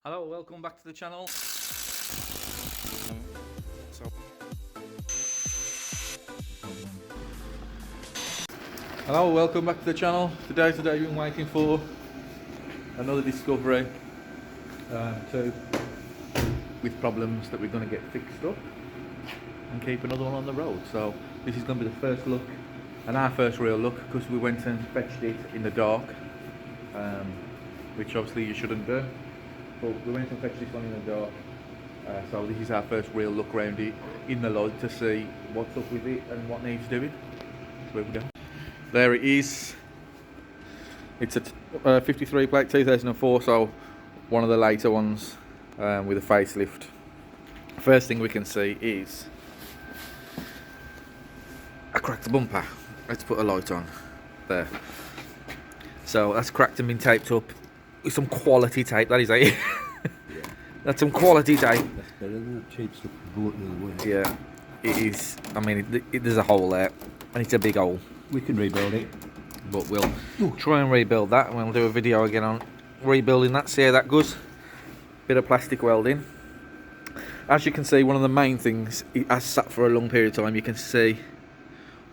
Hello, welcome back to the channel. Hello, welcome back to the channel. Today we've been waiting for another discovery with problems that we're going to get fixed up and keep another one on the road. So this is going to be the first look and our first real look, because we went and fetched it in the dark, which obviously you shouldn't do. But we went and fetched this one in the dark, so this is our first real look around it in the light to see what's up with it and what needs doing. So here we go. There it is. It's a 53 plate 2004, so one of the later ones with a facelift. First thing we can see is a cracked bumper. Let's put a light on there. So that's cracked and been taped up with some quality tape. That is, eh? Yeah. That's some quality tape. That's better than that cheap stuff bought the other way. Yeah, it is. I mean, there's a hole there, and it's a big hole. We can rebuild it, but we'll try and rebuild that, and we'll do a video again on rebuilding that, see how that goes. Bit of plastic welding. As you can see, one of the main things, it has sat for a long period of time. You can see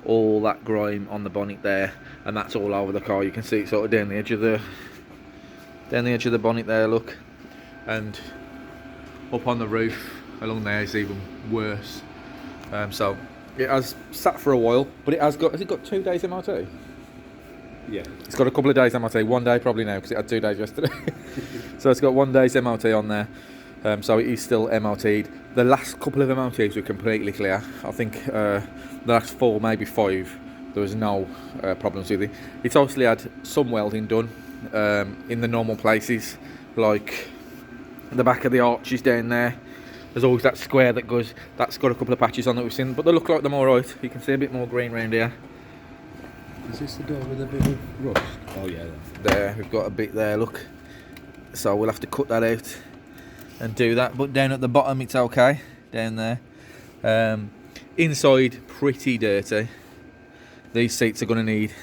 all that grime on the bonnet there, and that's all over the car. You can see it sort of down the edge of the bonnet there, look, and up on the roof along there is even worse. So it has sat for a while, but has it got 2 days MOT? Yeah. It's got a couple of days MOT, 1 day probably now, because it had 2 days yesterday. So it's got 1 day's MOT on there. So it is still MOT'd. The last couple of MOTs were completely clear. I think the last 4, maybe 5, there was no problems with it. It's obviously had some welding done in the normal places, like the back of the arches down there. There's always that square that goes, that's got a couple of patches on that we've seen, but they look like them alright. You can see a bit more green around here. Is this the door with a bit of rust? Oh yeah. There, we've got a bit there, look. So we'll have to cut that out and do that, but down at the bottom it's okay, down there. Inside, pretty dirty. These seats are going to need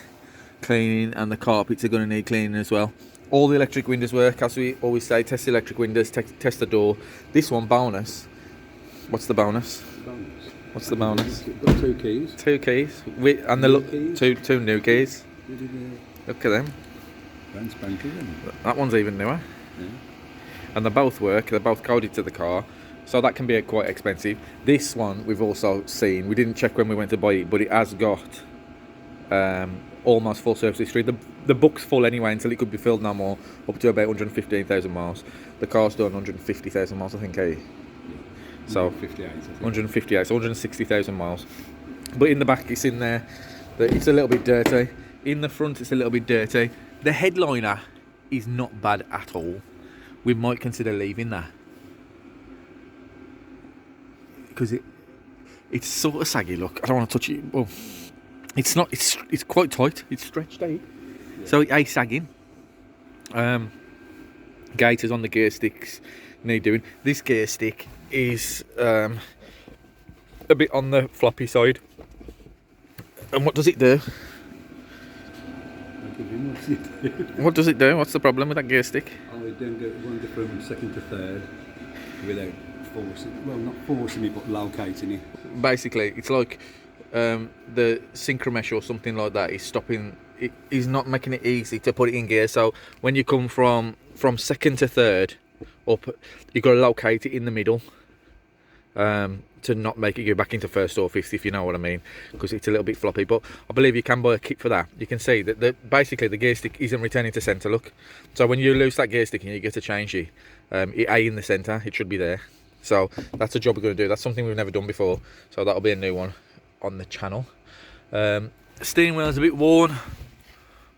cleaning, and the carpets are going to need cleaning as well. All the electric windows work, as we always say, test the electric windows, test the door. This one, bonus. What's the bonus? What's the bonus? It's got 2 keys. 2 keys. And the two new keys. Look at them. Brand spanking. That one's even newer. Yeah. And they both work. They're both coded to the car, so that can be quite expensive. This one we've also seen. We didn't check when we went to buy it, but it has got almost full service history. The book's full anyway until it could be filled no more, up to about 115,000 miles. The car's done 150,000 miles, I think, eh? Yeah. So 158, so 160,000 miles. But in the back it's in there, it's a little bit dirty. In the front it's a little bit dirty. The headliner is not bad at all. We might consider leaving that, because it's sort of saggy, look. I don't want to touch it. Well, it's not, it's quite tight. It's stretched out. Yeah. So it is sagging. Gaiters on the gear sticks need doing. This gear stick is a bit on the floppy side. And what does it do? What does it do? What's the problem with that gear stick? Oh, it don't go from second to third without forcing. Well, not forcing it, but locating it. Basically, it's like the synchromesh or something like that is stopping. It is not making it easy to put it in gear. So when you come from second to third up, you've got to locate it in the middle to not make it go back into first or fifth, if you know what I mean, because it's a little bit floppy. But I believe you can buy a kit for that. You can see that basically the gear stick isn't returning to centre, look. So when you lose that gear stick and you get to change it, it A in the centre, it should be there. So that's a job we're going to do. That's something we've never done before, so that'll be a new one on the channel. Steering wheel's a bit worn,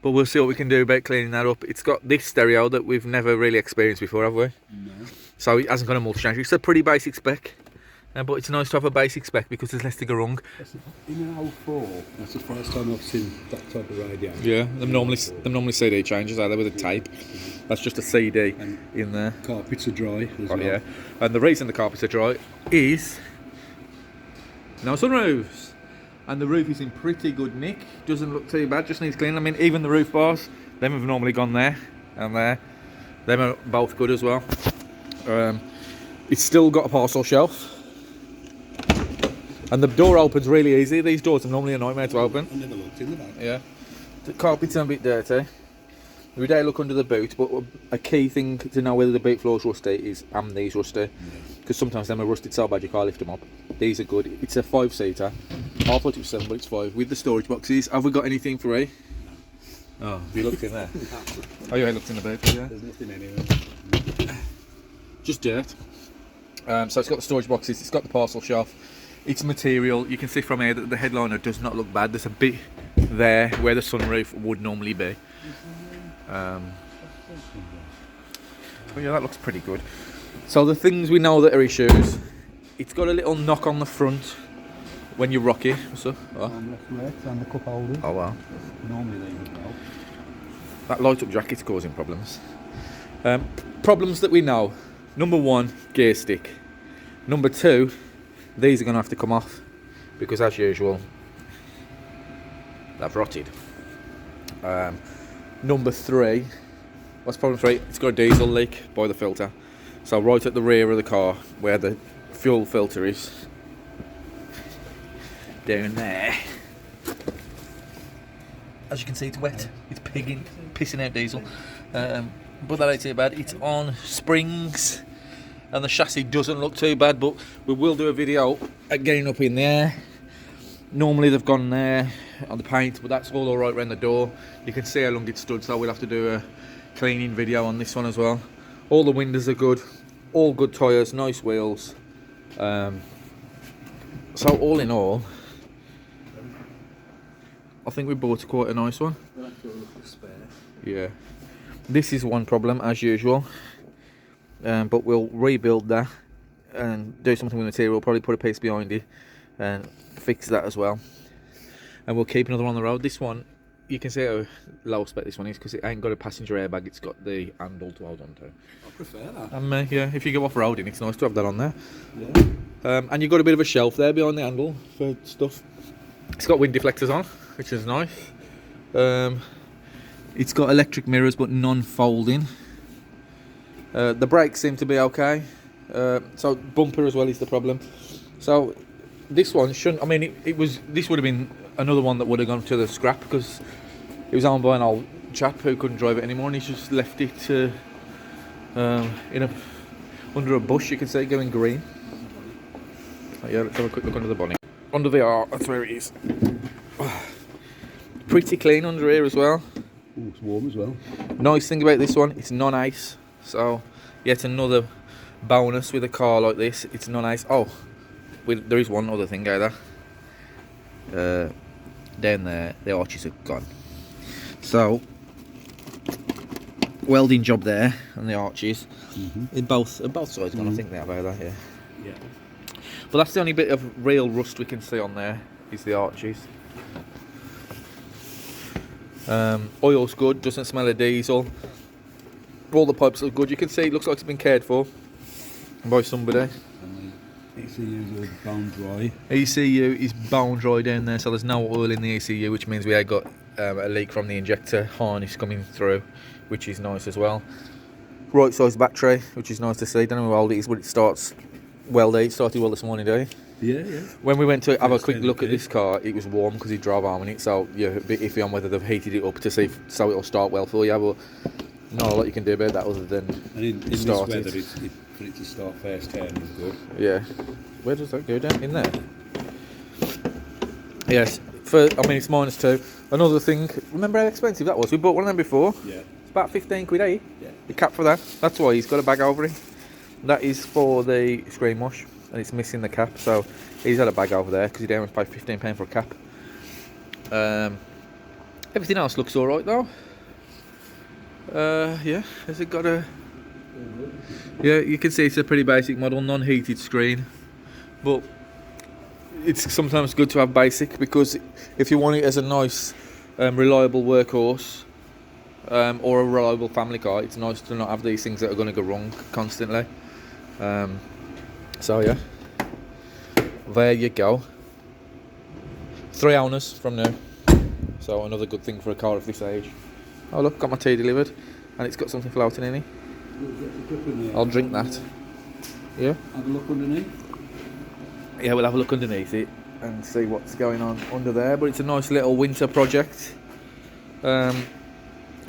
but we'll see what we can do about cleaning that up. It's got this stereo that we've never really experienced before, have we? No. So it hasn't got a multi-change. It's a pretty basic spec, but it's nice to have a basic spec because there's less to go wrong. In an 04, that's the first time I've seen that type of radio. Yeah, them normally CD changes, are they, with a tape? That's just a CD and in there. Carpets are dry as well. Yeah, and the reason the carpets are dry is no sunroofs. And the roof is in pretty good nick. Doesn't look too bad, just needs cleaning. I mean, even the roof bars, them have normally gone there and there. Them are both good as well. It's still got a parcel shelf. And the door opens really easy. These doors are normally a nightmare to open. I never looked in the back. Yeah. The carpet's a bit dirty. We dare look under the boot, but a key thing to know whether the boot floor's rusty is these rusty. Because sometimes them are rusted so bad you can't lift them up. These are good. It's a 5-seater. I thought it was 7, but it's 5. With the storage boxes, have we got anything for E? No. Oh, have you looked in there? Oh, you looked in the boot, yeah? There's nothing anywhere. Just dirt. So it's got the storage boxes, it's got the parcel shelf. It's material. You can see from here that the headliner does not look bad. There's a bit there where the sunroof would normally be. But yeah, that looks pretty good. So the things we know that are issues, it's got a little knock on the front when you rock it. What's up? Oh. And the cup holder. Oh wow. Normally they would help. That light up jacket's causing problems. Problems that we know. Number 1, gear stick. Number 2, these are going to have to come off because, as usual, they've rotted. Number 3, what's problem 3? It's got a diesel leak by the filter. So right at the rear of the car, where the fuel filter is, down there. As you can see, it's wet. It's pissing out diesel. But that ain't too bad. It's on springs. And the chassis doesn't look too bad, but we will do a video at getting up in there. Normally they've gone there on the paint, but that's all alright around the door. You can see how long it stood, so we'll have to do a cleaning video on this one as well. All the windows are good, all good tyres, nice wheels. So all in all, I think we bought quite a nice one. Yeah. This is one problem, as usual. But we'll rebuild that and do something with the material, probably put a piece behind it and fix that as well. And we'll keep another one on the road. This one, you can see how low spec this one is because it ain't got a passenger airbag, it's got the handle to hold on to. I prefer that. Yeah, if you go off-roading, it's nice to have that on there. Yeah. And you've got a bit of a shelf there behind the handle for stuff. It's got wind deflectors on, which is nice. It's got electric mirrors but non-folding. The brakes seem to be okay. So bumper as well is the problem. So this one shouldn't. I mean, this would have been another one that would have gone to the scrap because it was owned by an old chap who couldn't drive it anymore, and he's just left it under a bush. You can see it going green. Oh, yeah, let's have a quick look under the bonnet. Under the R, that's where it is. Pretty clean under here as well. Ooh, it's warm as well. Nice thing about this one, it's non-ice. So, yet another bonus with a car like this. It's non-ice. Oh, there is one other thing either. Down there, the arches are gone. So, welding job there on the arches. In both sides gone. I think they have either. Yeah. But that's the only bit of real rust we can see on there. Is the arches. Oil's good. Doesn't smell of diesel. All the pipes look good. You can see it looks like it's been cared for by somebody. And the ECUs are bone dry. ECU is bone dry down there, so there's no oil in the ECU, which means we have got a leak from the injector harness coming through, which is nice as well. Right size battery, which is nice to see. Don't know how old it is, but it starts well there. It started well this morning, did it? Yeah. When we went to have a quick look at this car, it was warm because he drove home in it, so you're a bit iffy on whether they've heated it up to see so it'll start well for you, but not a lot you can do about that other than and in start this weather, it. For it to start first turn is good. Yeah. Where does that go down? In there? Yes. It's -2. Another thing, remember how expensive that was? We bought one of them before. Yeah. It's about 15 quid, eh? Yeah. The cap for that. That's why he's got a bag over it. That is for the screen wash, and it's missing the cap, so he's had a bag over there because he didn't want to pay £15 for a cap. Everything else looks alright though. Yeah, has it got a... Yeah, you can see it's a pretty basic model, non-heated screen, but it's sometimes good to have basic because if you want it as a nice, reliable workhorse or a reliable family car, it's nice to not have these things that are going to go wrong constantly. So yeah, there you go. 3 owners from now, so another good thing for a car of this age. Oh look, got my tea delivered, and it's got something floating in it. Get the grip in there. I'll drink that. Yeah? Have a look underneath. Yeah, we'll have a look underneath it and see what's going on under there. But it's a nice little winter project to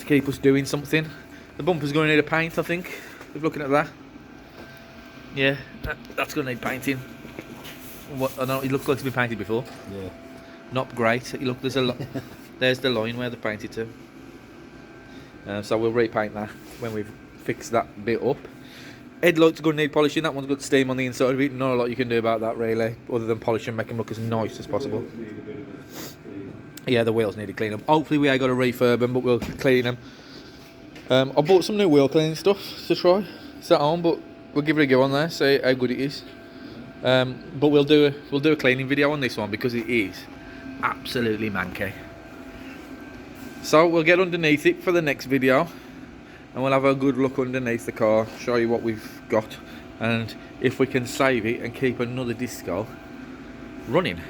keep us doing something. The bumper's going to need a paint, I think. We're looking at that. Yeah, that's going to need painting. What? I know it looks like it's been painted before. Yeah. Not great. You look, there's a lot. There's the line where they painted to. So we'll repaint that when we've fixed that bit up. Headlights are going to need polishing. That one's got steam on the inside of it. Not a lot you can do about that really, other than polish and make them look as nice as possible. Yeah, the wheels need to clean them. Hopefully we ain't got to refurb them, but we'll clean them. I bought some new wheel cleaning stuff to try. It's at home, but we'll give it a go on there, see how good it is. But we'll do a cleaning video on this one because it is absolutely manky. So we'll get underneath it for the next video, and we'll have a good look underneath the car, show you what we've got, and if we can save it and keep another disco running.